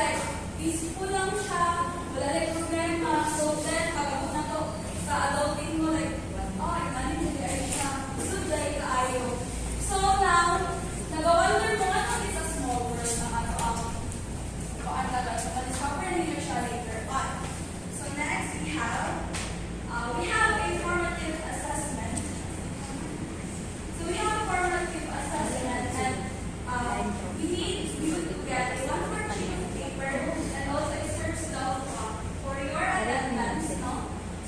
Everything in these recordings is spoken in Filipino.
like peaceful lang siya, wala like problema. So then, pag na to sa adulting mo, like, oh, ay siya. So, like, kaayo. So now, nag-wonder mo, ano is a small world na ano talaga. So, pa-discover nila siya later on. So next, we have a formative assessment. So we have a formative assessment, and we need you to get a one-word sheet of paper and also a search doc for your attendance. No?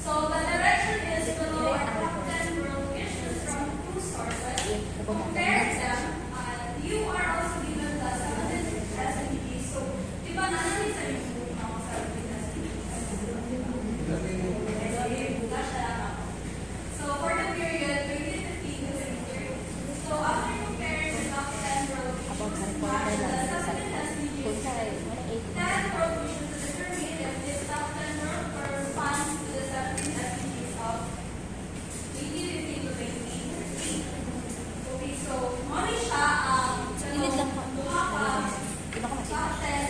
So the direction is below our top 10 world issues from 2 sources. Compare them. You are also given the 17 SDGs. So, di ba natin sa yung book ng 17 SDGs? So for the period 2015 to 2030, so after comparing the top 10 world issues match the 17 SDGs, 10 world issues to determine if this top 10 world corresponds to the 17 SDGs of 2015 to 2030. Okay, so money siya buha pa top 10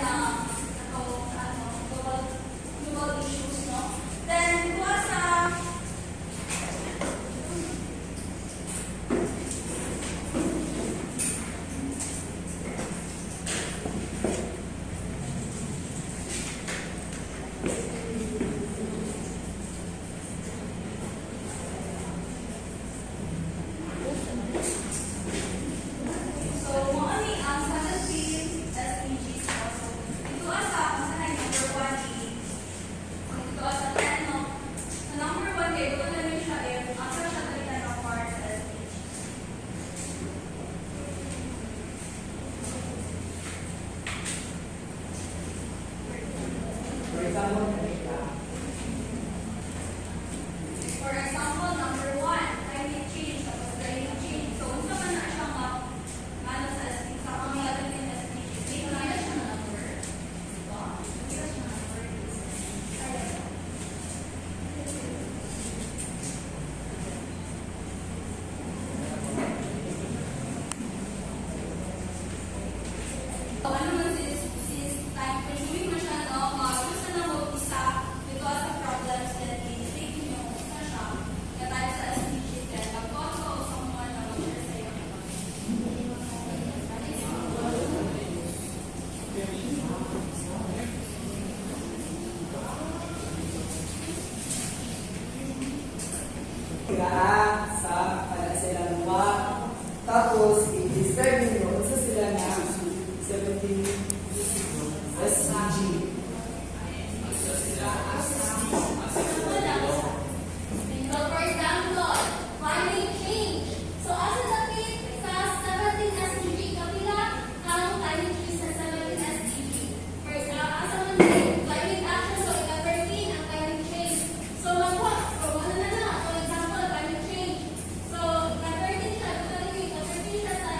global issues, no? Then was sa silang luwa. Tapos, i-describe nyo sa sila na 17 SDG. for example, climate change. So as a topic sa 17 SDG, kapila ang climate change sa 17 SDG. For example, climate action, so ika-13 ang climate change. So magwa, so ano na, for example, climate change. So ika-13 siya, ika-13 siya sa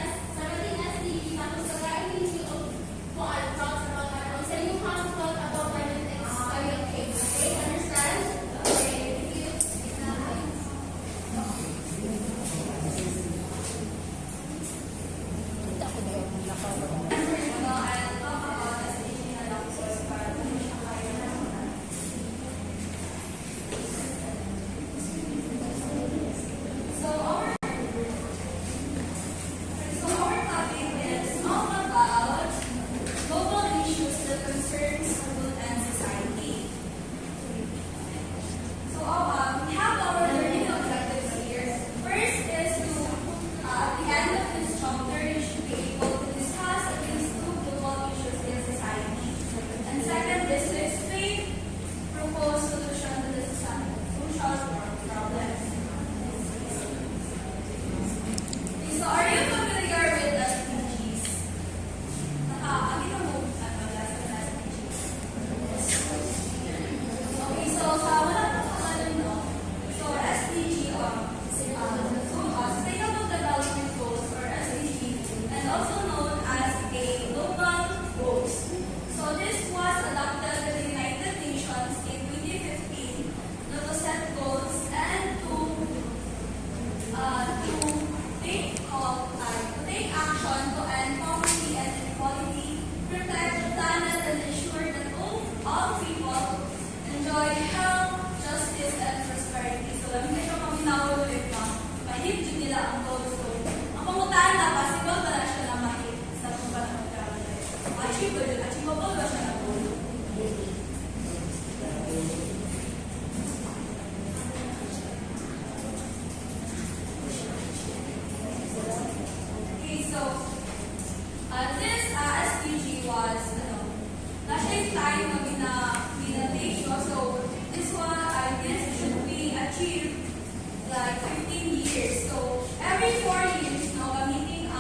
years. So, every 4 years, no, gamitin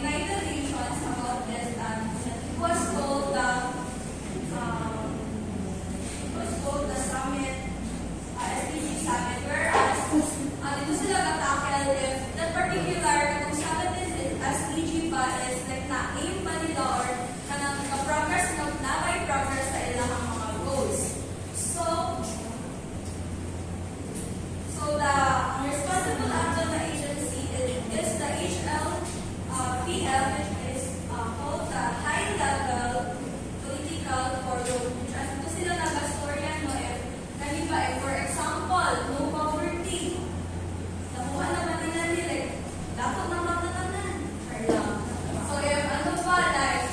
United Nations about this, it was called the summit, SDG summit, whereas dito sila katakel if that particular kung summit is SDG ba is like na-aim pa nila or kanang progress na by progress sa ilang mga goals. So the responsible action agency is the HLPL, which is called the High Level Political Forum. As ito sila nag-storyan no if kaniba for example, no poverty. Nakuha naman nila nila, dapat na matatanan. So if ano pa, like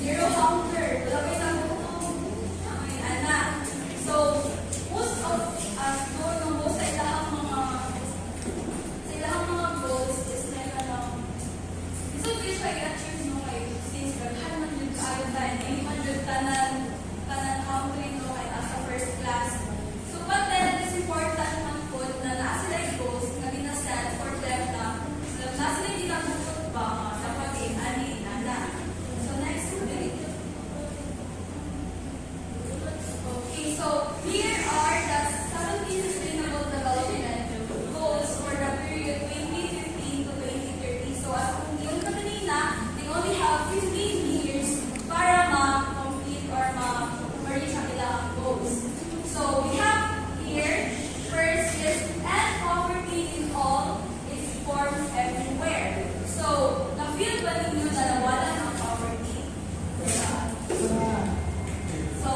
zero hunger, wala kayo na gutom. Amin, anak. So, most of us know no, most sa ilang mga goals is like gusto ko siya i-achieve no kay since gaghan man yun kayo tayo, hindi man yun tanan country no kay nasa first class. So, but then, it's important man po na nasa like goals na ginaset for them na nasa like ginagukot ba dapat ani anak. So, next week. Okay, so here are the 17 Sustainable Development Goals for the period 2015 to 2030. So, as kung yun ka kanina, they only have 15 years para ma-complete or ma-reach ang ilang goals. So, we have here, first is end poverty in all its forms everywhere. So, na-feel ba ninyo na nawalan ang poverty? So,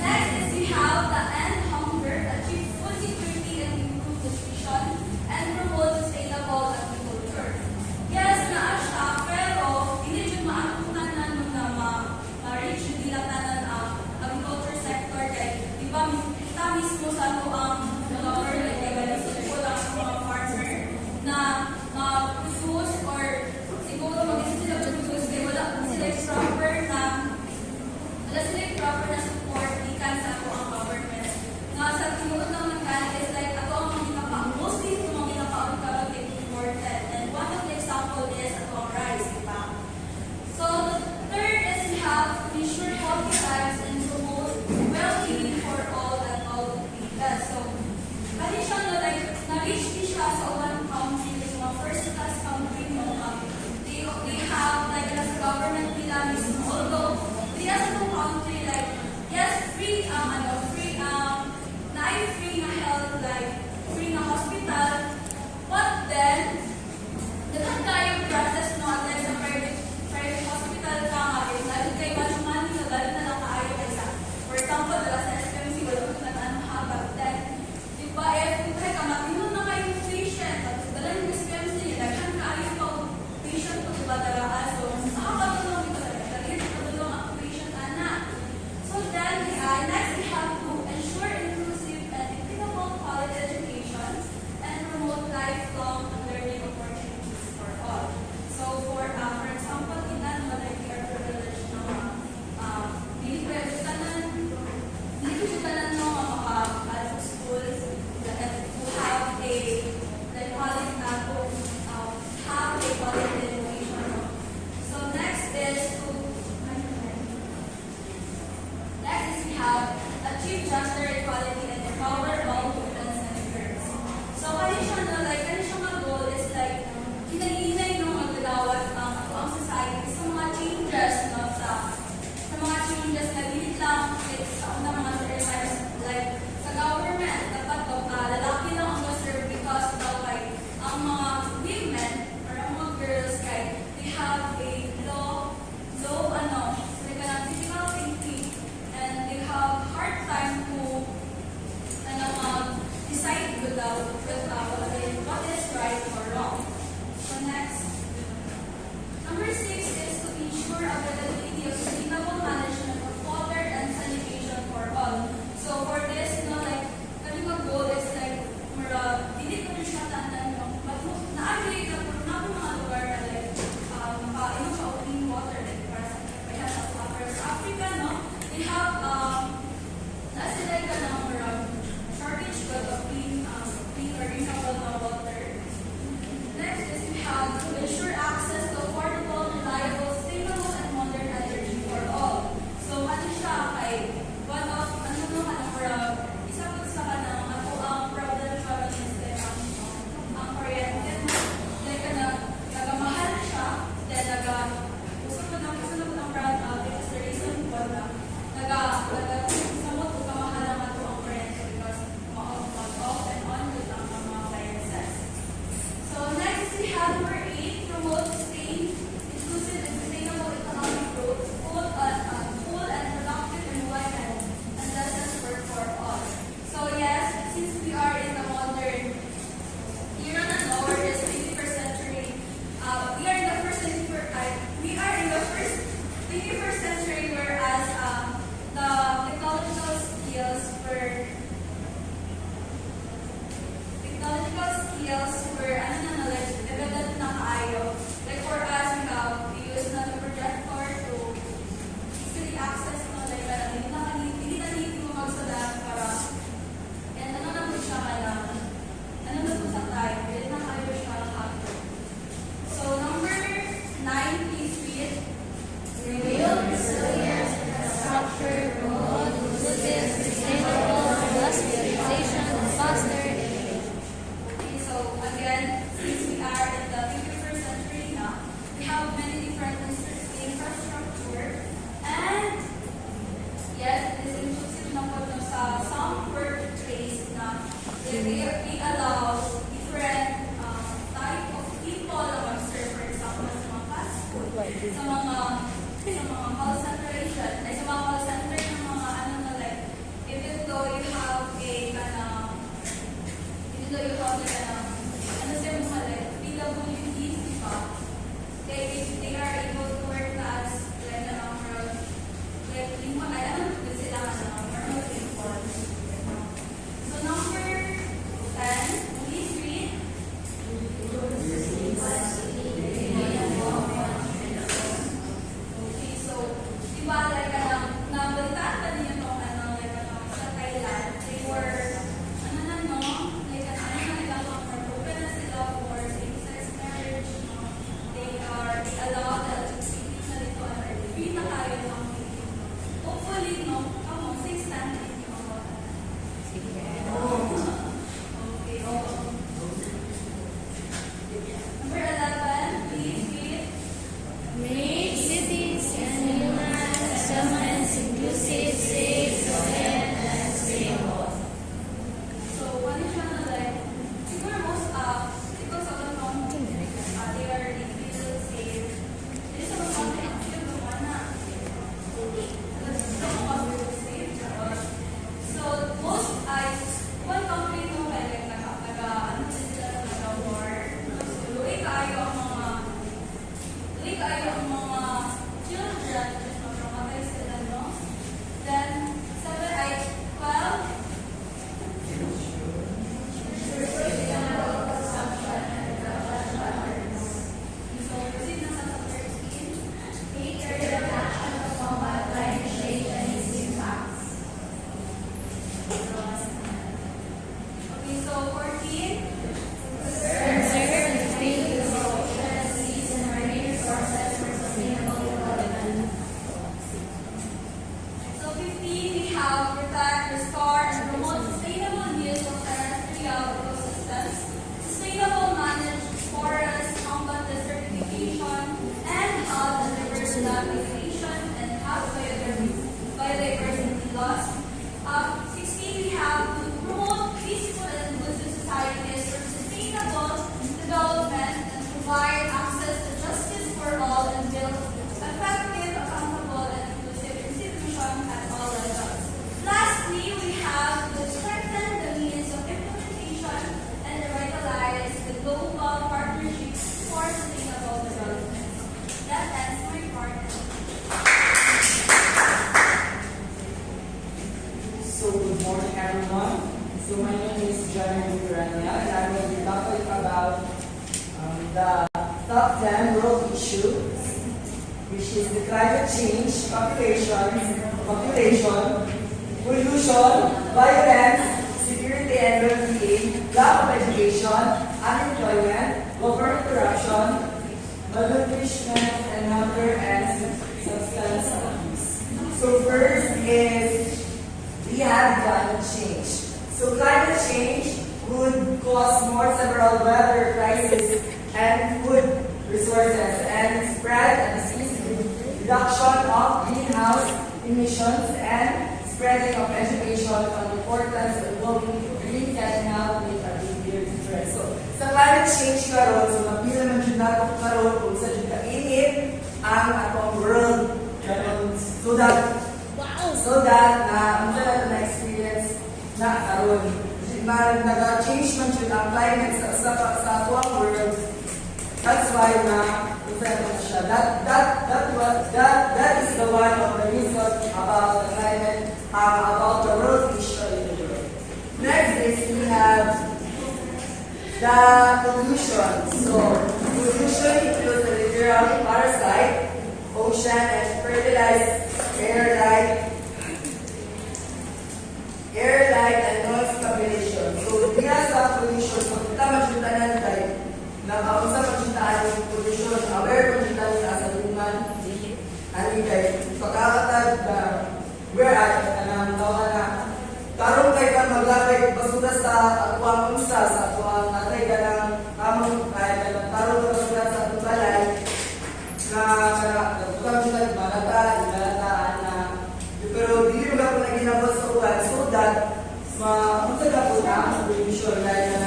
next is we have the end hunger, achieve food security and improve nutrition, and promote sustainable agriculture. Yes, naa siya, pero hindi dyan maangkunan na ma-reach yung dilatanan ang agriculture sector kaya di ba kita mismo sa ito ang government kaya ganito lang ang mga farmer na mag-produce or siguro mag-isip sila produce kaya wala sila proper na support ikan sa ako ang government. Nga sa tinuod ng mechanic is like ato ang mga ginapa, mostly ito mga ginapa ang karag imported. And one of the example is ato ang rice, di ba? So the third is we have to ensure healthy lives and promote well-being for all and all people. So, kasi siya na like, na-reach din siya sa one country, like mga first class country mo, they have like as government nila mismo. Although, they as a country like, yes, free na health, like, free na hospital, but then, dapat tayo process no, at like sa private hospital ka nga, if dahil kayo much money, so dahil na lang kaayo kayo sa, for example, dala sa SPMC, wala ko na habag, then, di ba, if kaya ka matinon na kayo patient, tapos dala yung SPMC, daghan kaayo pa patient ko, diba, dala, so, nakakatulong ito talaga, dahil patulong ang patient, anak. So then, next we have to ensure inclusive and equitable quality education and promote lifelong learning. call center ay sa mga call center ng mga ano na like, even though you have a even though you have like ano siya mga like PWDs, di ba? They are able to work na as like like lima ay ano sila normal informed. So number 10, please read. Okay, so, di ba, like, nabalitaan pa din yung sa Thailand, they were, open na sila for same-sex marriage, they allow the LGBT na dito, free na tayo ng hopefully, say standing yung mga. Okay, Number 11, please read. Make cities and human settlements inclusive, safe, tolerant, and stable. So, one is siya na like, siguro most because of the they are feel safe. It is about content, yung gawa na. So, most one company no like ano sila nag-war. Luwi kayo ang mga children, just mamatay sila, no? Then, 7 ay 12. So, proceed na sa 13. Okay, so 14. So 15, we have protect, restore, and promote sustainable use of terrestrial ecosystems, sustainable manage forests, combat desertification, and health and diversification, and have biodiversity loss. 16, we have to promote peaceful and inclusive societies for sustainable development and provide access to justice for all and build effective, accountable, and inclusive institutions at all levels. Lastly, we have to strengthen the means of implementation and revitalize the global partnerships for sustainable development. That ends my part. So, good morning everyone. So, my name is John Bucarania and I will be talking about the top 10 world issues, which is the climate change, population, pollution, violence, security and well-being, lack of education, unemployment, government corruption, malnutrition, and hunger and substance abuse. So first is we have climate change. So climate change would cause more several weather crises and food resources and spread and disease reduction of greenhouse emissions and spreading of education on the importance of going green can help make a big difference. So sa climate change karon, so mapila man jud nato karon kung sa jud kainit ang atong world karon so that na na experience na karon nag-change man jud ang climate sa atong world. That's why na siya. That is the one of the reason about the climate, about the world issue in the world. Next is we have the pollution. So pollution includes the literal parasite, ocean, and fertilized air, light, and noise population. So diya sa pollution, so kita masyutanan tayo. Nakausap masyutaan yung pollution, aware masyutaan sa asalungan. Ano guys, pagkakatag na where at anang tawa na tarong kay pa maglagay basura sa atuang unsa sa atuang natay ka ng among kaya ka tarong ka basura sa atuang balay na tukang siya malataan na pero dili mo ka po na ginabot sa uwan so that maunsa ka po na ang pollution like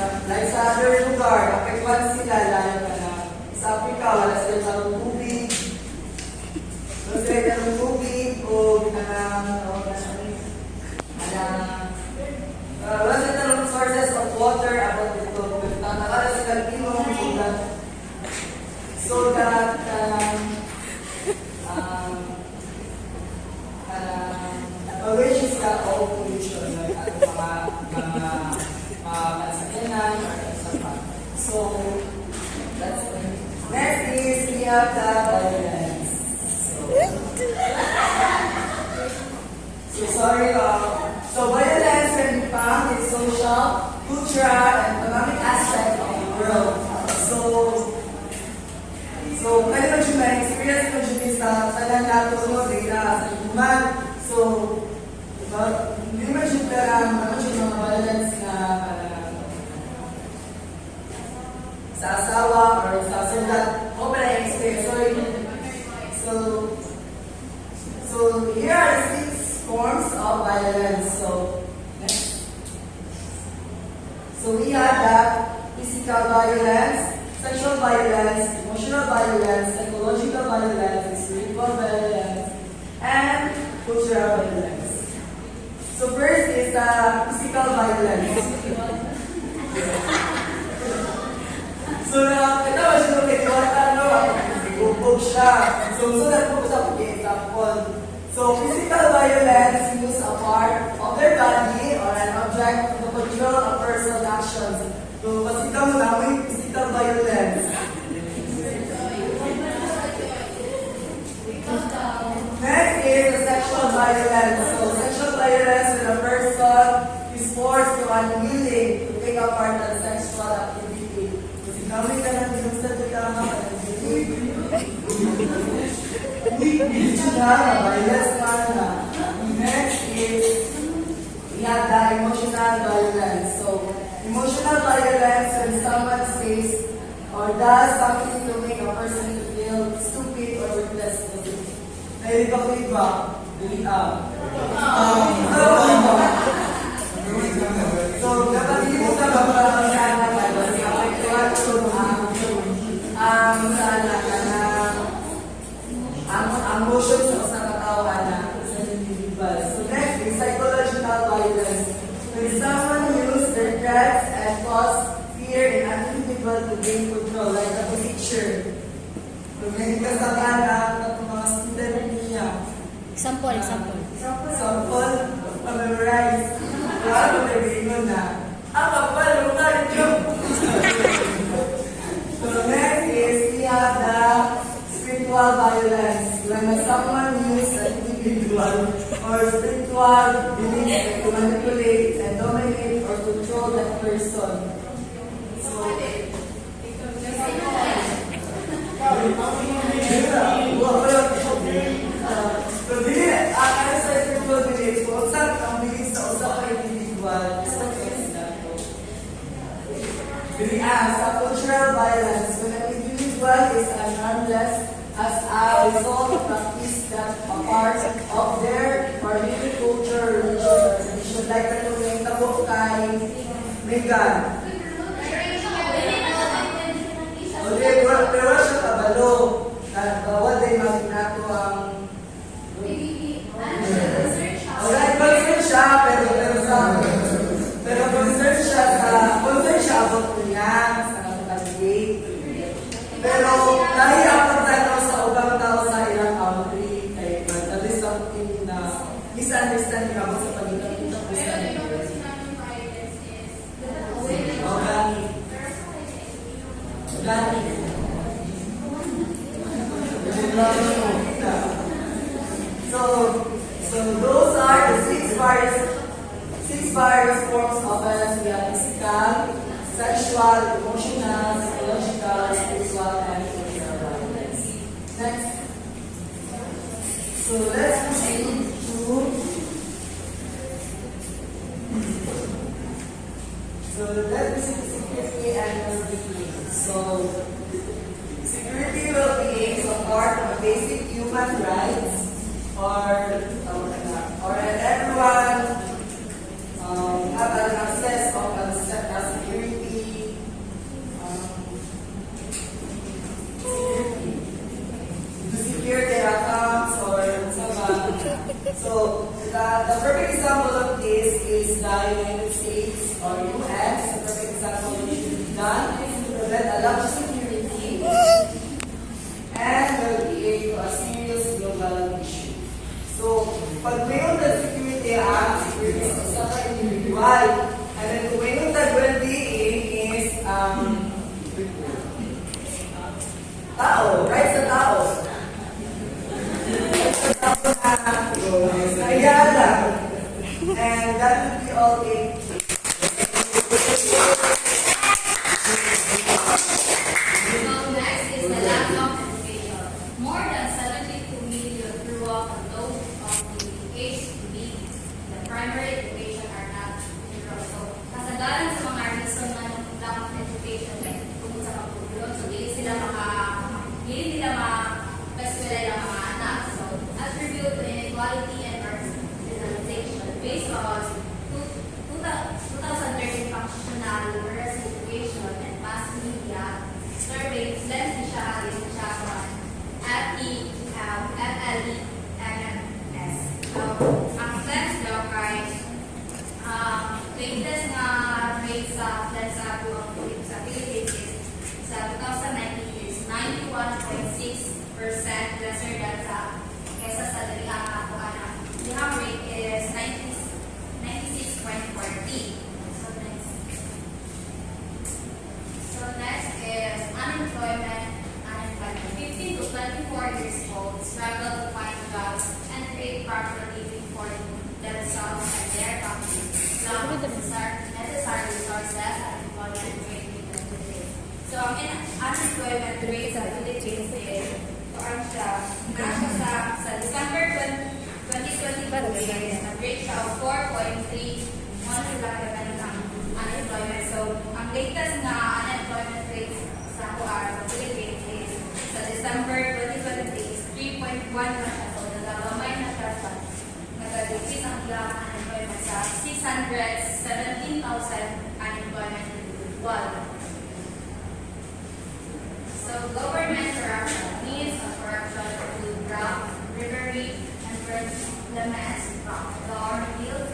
sa other lugar, nakikwan sila lalo ka na sa Africa, wala sila sa tubig, have the violence. So sorry, so violence can be found in social, cultural, and economic aspects of the world. So kaya naman yung na-experience ko dyan sa nato sa human. So, diba, hindi naman siya parang, ano siya mga violence na sa asawa or sa sulat. O ba na-experience? Sorry. So here are the 6 forms of violence. So, next. So we have the physical violence, sexual violence, emotional violence, psychological violence, spiritual violence, and cultural violence. So first is physical violence. So ito ba siya nung bubog siya. So sulat po sa example. So physical violence use a part of their body or an object to control a person's actions. So pasita mo namin physical violence. Next is the sexual violence. So sexual violence when a person is forced to unwilling to take a part in sexual activity. Kasi kami ka nang dinusad ko tama ka nang violence na. Next is we have the emotional violence. So emotional violence when someone says or does something to make a person feel stupid or worthless. Ay, iba. So, dapat hindi mo ka magpapagkana ka kasi ang motion sa katawan na sa individual. So, next is psychological violence. When someone uses their threats and cause fear in an individual to gain control, like a picture. Kung may kasalanan at mga student niya. Example. Example, pag-memorize. Ano naging na? Ang kapal, lumarin yun. So next is we have the spiritual violence. When someone uses an individual or spiritual beliefs to manipulate and dominate or control that person. So dili, ano sa spiritual beliefs, kung saan ang beliefs sa usap na individual, sa cultural violence, when an individual is harmless as a result of practice that a part of their particular culture, religion, or tradition, like the yung tabo kay Megan. Okay, pero siya kabalo. Bawal din maginato ang concern siya, pero concern siya about niya sa pag-date. Pero nahihirapan tayo sa ubang tao sa ilang country, kaya that is something na misunderstanding ako sa pag-date. So those are the six various forms of violence. We have physical, sexual, emotional, psychological, spiritual, and cultural violence. Next. So let's proceed to. So let's proceed to security and well-being. So security well-being is a part of basic human rights, or everyone have an access of security. To secure their accounts or something. So the perfect example of this is the United States or US. The perfect example which should be done to prevent a lack of security and well-being to a serious global issue. So, pag mayroon na security security sa individual, and then kung mayroon na well-being is Tao, right sa tao. Ayala. And that would be all in. So next is the lack of education. More than 72 million throughout the globe of the age to be the primary education are not enrolled. So kasagaran sa mga reason na lack of education like tungkol sa pagpupulot. So hindi nila ma-eskwela yung mga anak. So attribute to inequality and marginalization based on 2013 functional literacy education and mass media survey SLEMS siya FLEMS. Ang SLEMS daw ay latest na rate sa SLEMS sa Philippines is sa 2019 is 91.6% lesser than kesa sa dalihan ako anak. The rate is 96.40. So next is unemployment. 15 to 24 years old struggle to find jobs and create proper living for themselves and their families. Lack of necessary resources and employment rate in the Philippines. So ang unemployment rate sa Philippines is sa December 2022 is nag-rate siya of 4.3 sila ang unemployment. So ang latest na unemployment rate sa Philippines is sa December 2023 is 3.1 na siya. So nagagamay na siya sa nag-decrease ang ilang unemployment sa 617,000 unemployment individual. So government corruption means of corruption to graft, bribery, and implements government deals,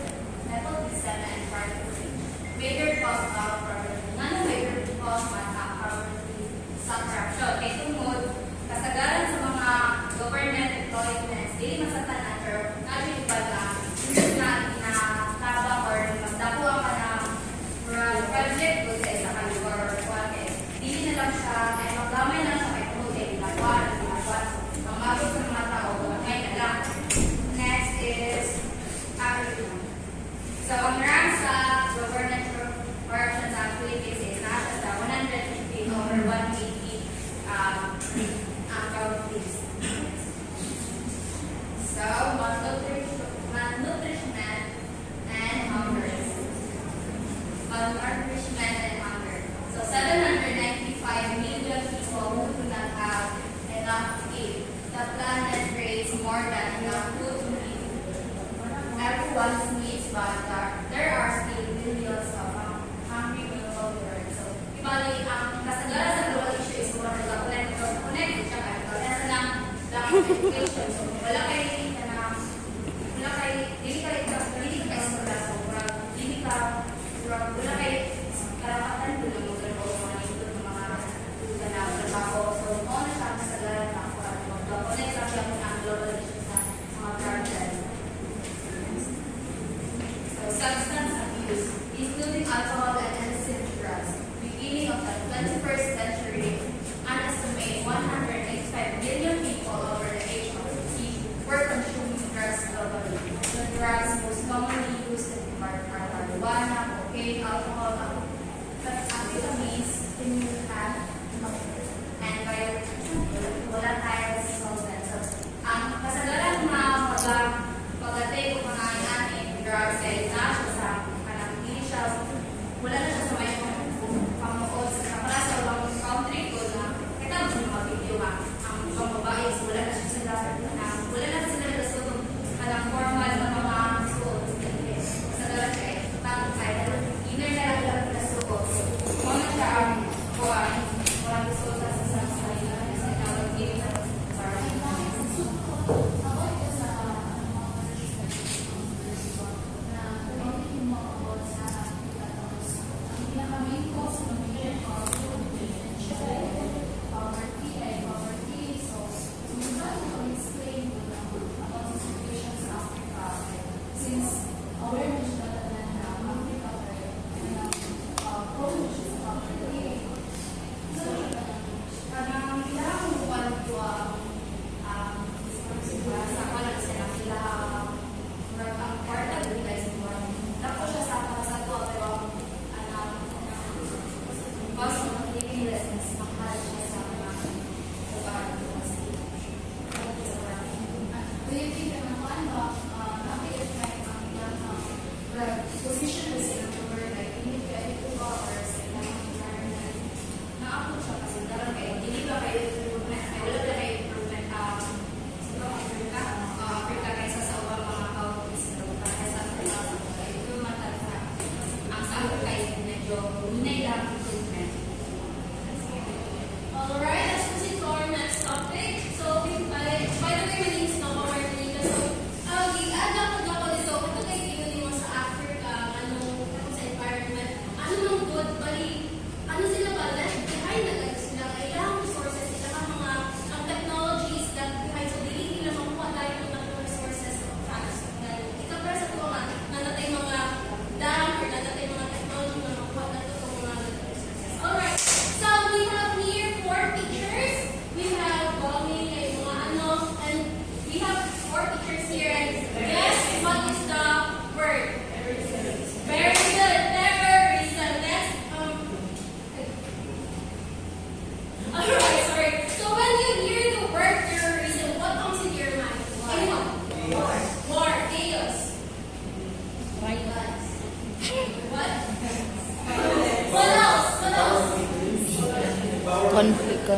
nepotism, and partisanship. Major cause of corruption. Non-major cause of corruption sa corruption. Kaya tungkol, kasagaran sa mga government employments, dili masatanan, pero natin iba na inatabang or magdapuan ka ng project o sa isa kayo or what dili na lang siya, ay maglamay lang siya kay tungkol kay ginagawa. So, mamagod sa mga tao, gamay na lang. Next is agriculture. So, ang rank sa government corruption sa Philippines is nasa sa 150 over 180 counties. So, malnutrition and hunger. Malnourishment and hunger. So, 795 million people who do not have enough to eat. The planet creates more than enough food to eat everyone's needs, but there are still billions of hungry people world. So, ibali, ang kasagaran sa global issue is kung connect siya kayo. Kaya sa lang education. So, wala kayo hindi ka eskwela. So, hindi ka, wala kayo karapatan doon ang magtrabaho mga ito ng mga trabaho. So, mo na siya kasagaran na connect lang siya ang global issue sa mga project. So, substance abuse, including alcohol and illicit drugs. Beginning of the 21st century, an estimated 185 million people over the age of 60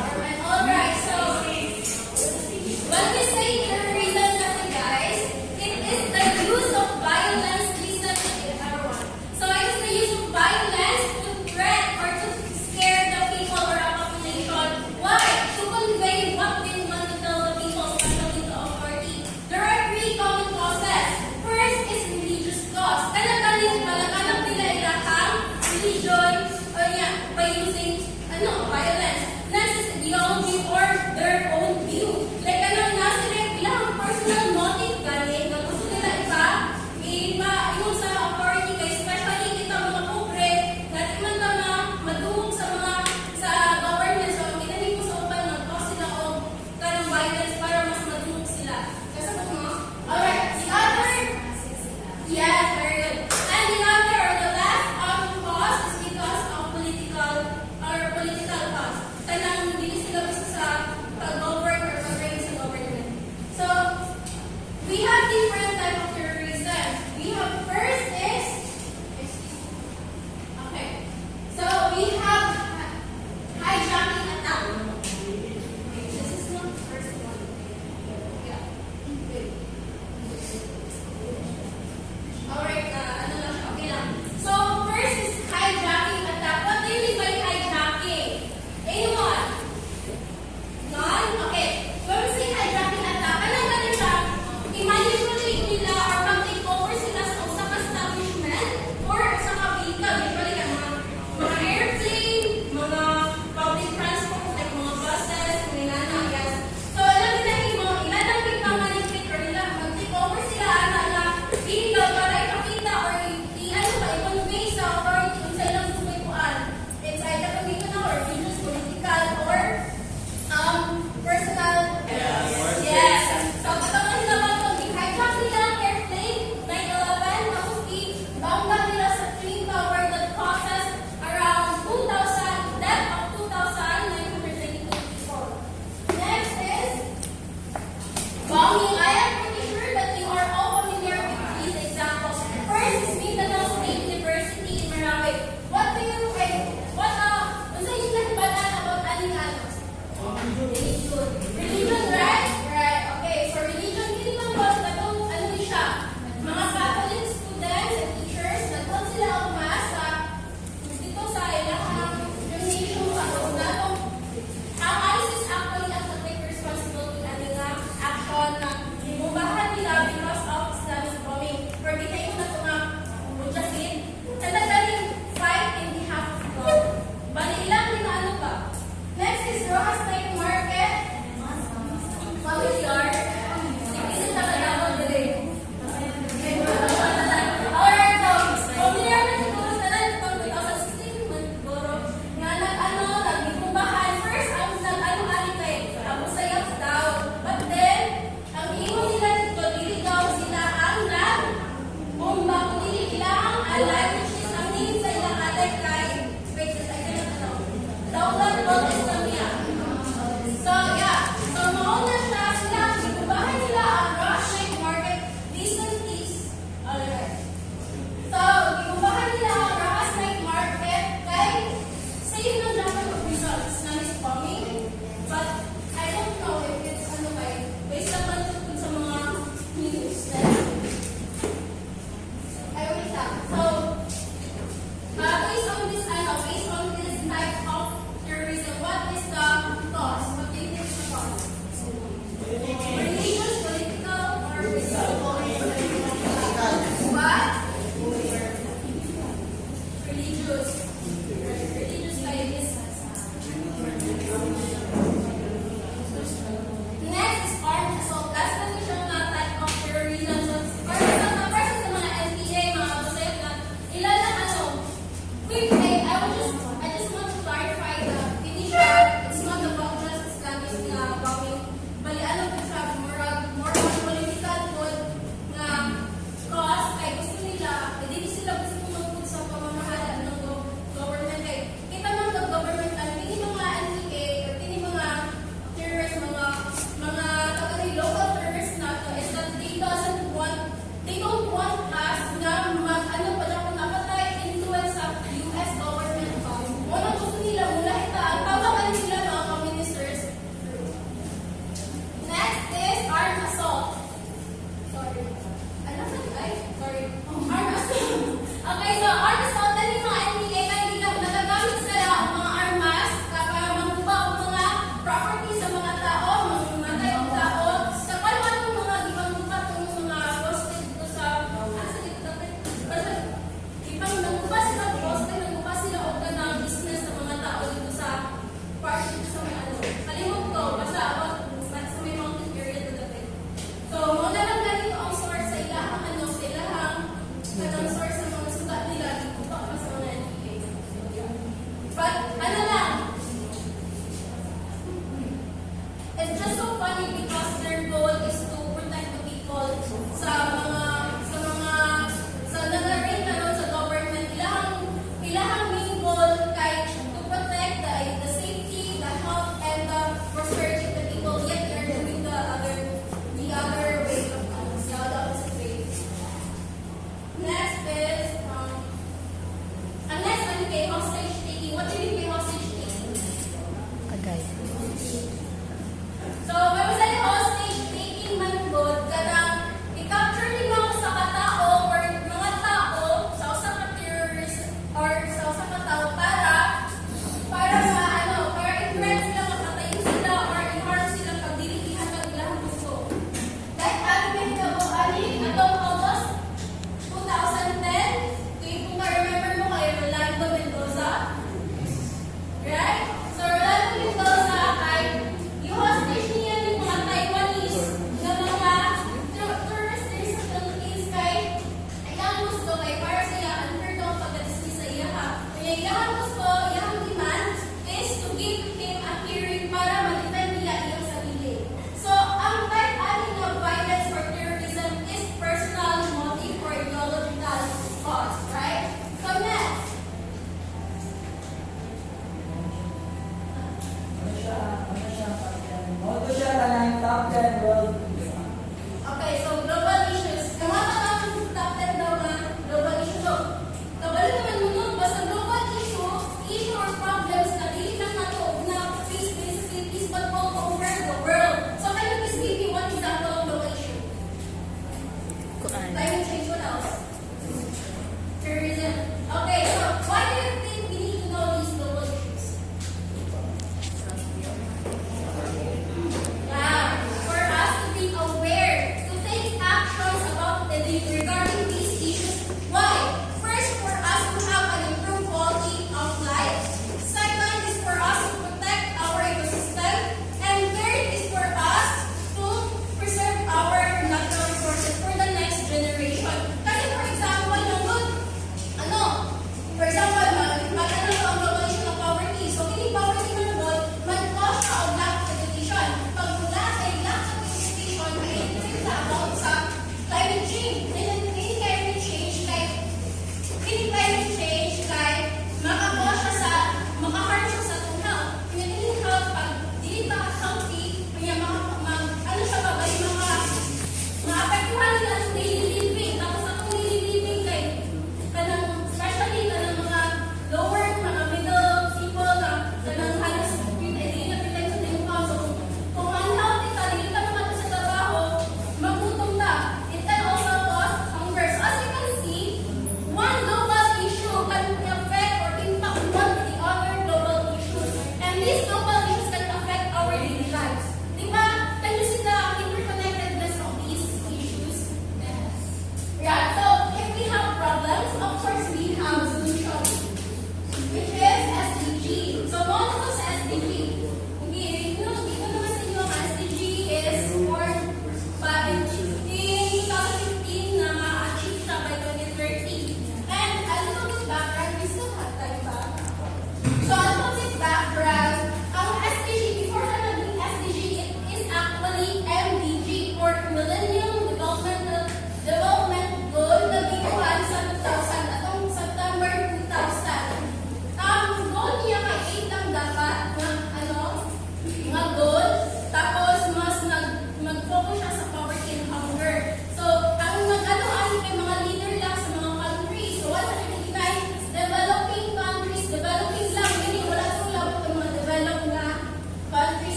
Alright, so when we say terrorism kasi guys, it is the use of violence, listen everyone. So it is the use of violence to threat or to scare the people or a population. Why? To convey what they want to tell the people, especially the authority. There are three common causes. First is religious cause. Kanagaling malakanap nila ilakang religion or by using violence. Next is ideology or their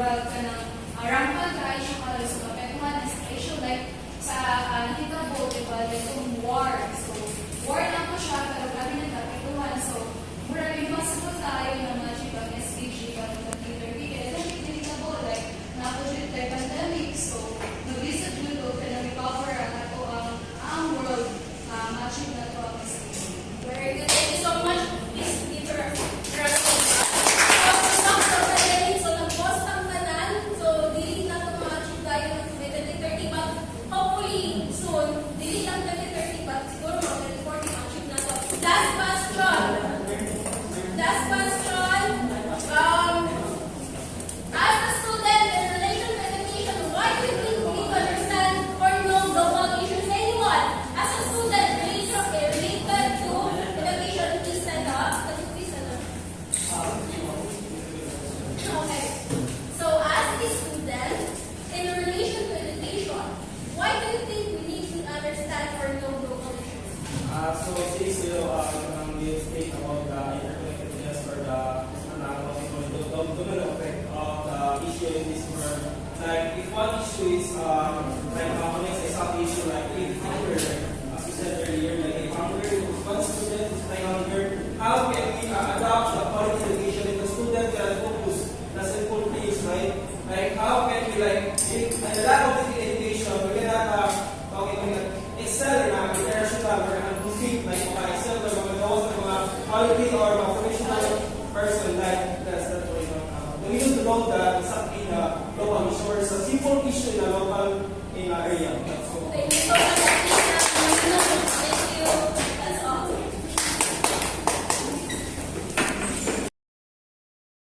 murag ka ng rampant ka issue ka lang sa kapatuhan is issue like sa hitabo, diba, like yung war. So, war na po siya, pero kami na kapatuhan. So, murag yung masagot tayo ng mga chibang SPG, kami computer kaya lang yung hitabo, like, napunit tayo pandemic. So, nag-visit mo doon, kaya recover ang ato ang world, matching na to ang SPG. Very good. Thank you so much, Miss Peter. So, nag-post ang tanan. So, dili na ito ma-achieve tayo ng 2030, but hopefully, soon, dili lang 2030, but siguro mga 2040 ma-achieve na ito. Last question. Last question. As a student in relation to education, why do you think we need to understand or know global issues? Anyone? As a student related to education, please stand up. Can you please stand up? Okay. So, as a student in relation to education, why do you think we need to understand or know global issues? So since you speak about the interconnectedness or the domino effect of the issue in this world, like if one issue is like connects a sub issue like if hunger, as you said earlier, like if hunger, if one student is like hunger, how can we adopt the quality education if the student can focus, doesn't full pace, right? Like how can we like if a lack of education, we cannot excel in our international or compete like excel or those quality or professional person like that's the point. We need to know that something global issue or a simple issue in a local area. So